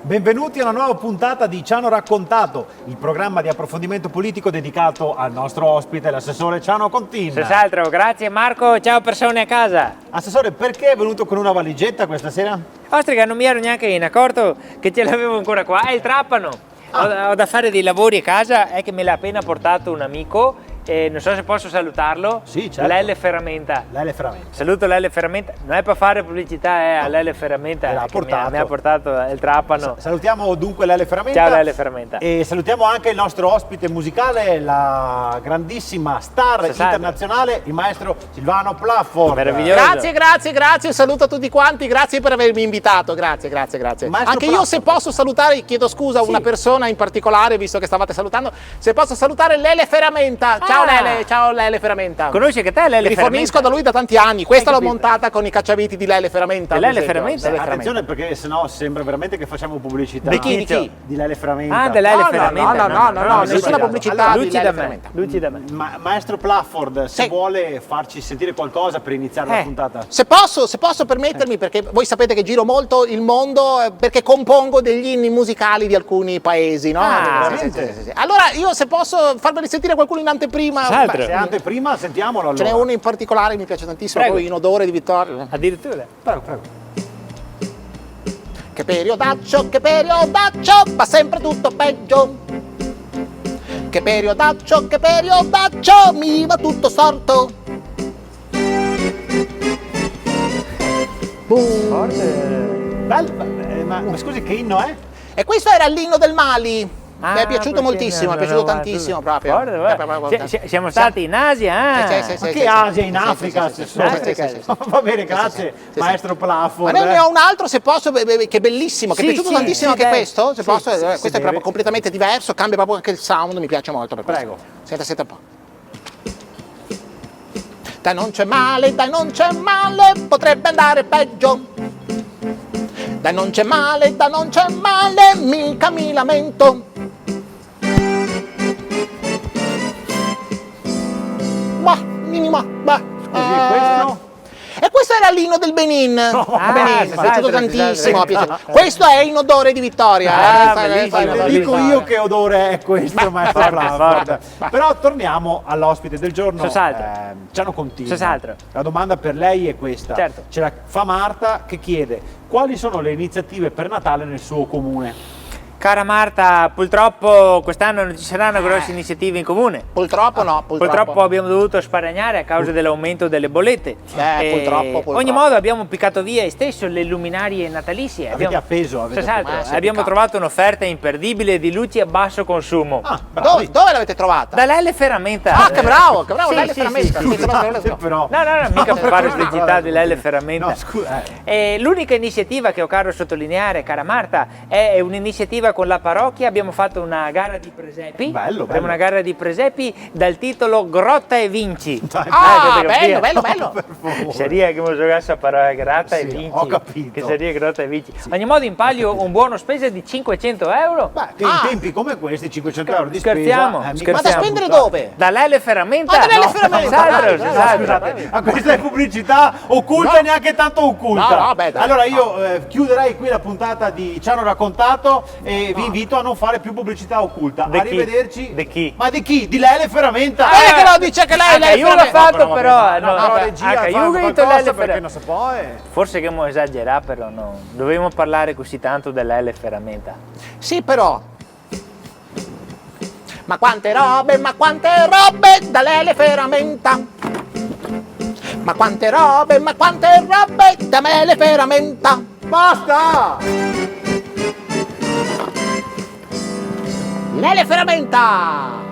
Benvenuti a una nuova puntata di Ci hanno raccontato, il programma di approfondimento politico dedicato al nostro ospite, l'assessore Ciano Contin. Senz'altro, grazie Marco, ciao persone a casa. Assessore, perché è venuto con una valigetta questa sera? Ostrica, non mi ero neanche accorto che ce l'avevo ancora qua, è il trapano. Ho da fare dei lavori a casa, è che me l'ha appena portato un amico. Non so se posso salutarlo. Sì, certo. Lele Ferramenta. Lele Ferramenta. Saluto Lele Ferramenta. Non è per fare pubblicità, a Lele Ferramenta Me l'ha che portato. mi ha portato il trapano. Salutiamo dunque Lele Ferramenta. Ciao Lele Ferramenta. E salutiamo anche il nostro ospite musicale, la grandissima star internazionale, il maestro Silvano Plafford. Meraviglioso. Grazie, un saluto a tutti quanti, grazie per avermi invitato, grazie. Maestro Anche Plafford. io, se posso salutare, chiedo scusa a una persona in particolare, visto che stavate salutando, se posso salutare Lele Ferramenta. Ciao Lele Ferramenta. Conosci che te Lele Ferramenta? Rifornisco da lui da tanti anni, questa l'ho montata con i cacciaviti di Lele Ferramenta. Lele Ferramenta? Attenzione, perché sennò sembra veramente che facciamo pubblicità. Di chi? Di Lele Ferramenta. Ah, dell'Lele Ferramenta. No, nessuna pubblicità di Luci da Lele me. Ferramenta. Luci da me. Maestro Plafford, se Sì. vuole farci sentire qualcosa per iniziare la puntata. Se posso permettermi, perché voi sapete che giro molto il mondo, perché compongo degli inni musicali di alcuni paesi, no? veramente? Sì. Allora, io se posso farveli sentire qualcuno in anteprima. Senz'altro. Se anteprima, sentiamolo allora. Ce n'è uno in particolare che mi piace tantissimo, Prego. poi in odore di vittoria. Addirittura. Prego. Che periodaccio, va sempre tutto peggio. Che periodaccio, mi va tutto storto. Ma scusi, che inno è? E questo era l'inno del Mali. Mi è piaciuto perché moltissimo, mi è piaciuto tantissimo proprio. Siamo stati in Asia, Sì. Ma che Asia, in Africa? Sì. Va bene, grazie, Sì. maestro Plafford. Ma ne ho un altro, se posso, che è bellissimo, che è piaciuto tantissimo anche dai. questo. Se posso, questo è deve. proprio completamente diverso, cambia proprio anche il sound, mi piace molto. Per Prego. questo. Senta un po'. Dai non c'è male, potrebbe andare peggio. Dai non c'è male, mica mi lamento. Scusi, questo? E questo era l'inno del Benin. Mi è piaciuto tantissimo. Questo è in odore di vittoria. Le dico io che odore è questo, maestro Plafford. Però torniamo all'ospite del giorno. Ciano Contin. Senz'altro. La domanda per lei è questa. Certo. Ce la fa Marta che chiede: quali sono le iniziative per Natale nel suo comune? Cara Marta, purtroppo quest'anno non ci saranno grosse iniziative in comune. Purtroppo no. Purtroppo abbiamo dovuto sparagnare a causa dell'aumento delle bollette. Purtroppo. Ogni modo abbiamo piccato via stesso le luminarie natalizie. Avete appeso? Senz'altro, sì, abbiamo piccato. trovato un'offerta imperdibile di luci a basso consumo. Bravi. Dove l'avete trovata? Da Lele Ferramenta. Ah, che bravo, Sì, Lele sì, Ferramenta. sì, sì. Scusate, però. No, mica per fare pubblicità di Lele Ferramenta. No, scusa. L'unica iniziativa che ho caro sottolineare, cara Marta, è un'iniziativa con la parrocchia. Abbiamo fatto una gara di presepi. Bello. Abbiamo una gara di presepi dal titolo Grotta e Vinci. Bello. Seria che mi giocasse a parlare Grotta e Sì, Vinci. ho capito. Che seria Grotta e Vinci. Ogni modo in palio un buono spesa di 500 euro. Che in tempi come questi 500 euro di Scherziamo, spesa scherziamo. Ma da spendere dove? Da Lele Ferramenta. Da Lele Ferramenta, Senz'altro. Scusate, ma questa è pubblicità occulta e neanche tanto occulta. No, dai. Allora io chiuderei qui la puntata di Ci hanno raccontato e vi invito a non fare più pubblicità occulta. Di chi? Arrivederci. Di chi? Ma di chi? Di Lele Ferramenta. Che lo dice che lei Io l'ho fatto però. No, regia, io fa ho detto qualcosa Lele perché Ferramenta. non si può. Forse che mo esagera, però no. Dovevamo parlare così tanto dell'L Ferramenta. Sì, però. Ma quante robe da Lele Ferramenta. Ma quante robe da Lele Ferramenta. Basta! Lele Ferramenta.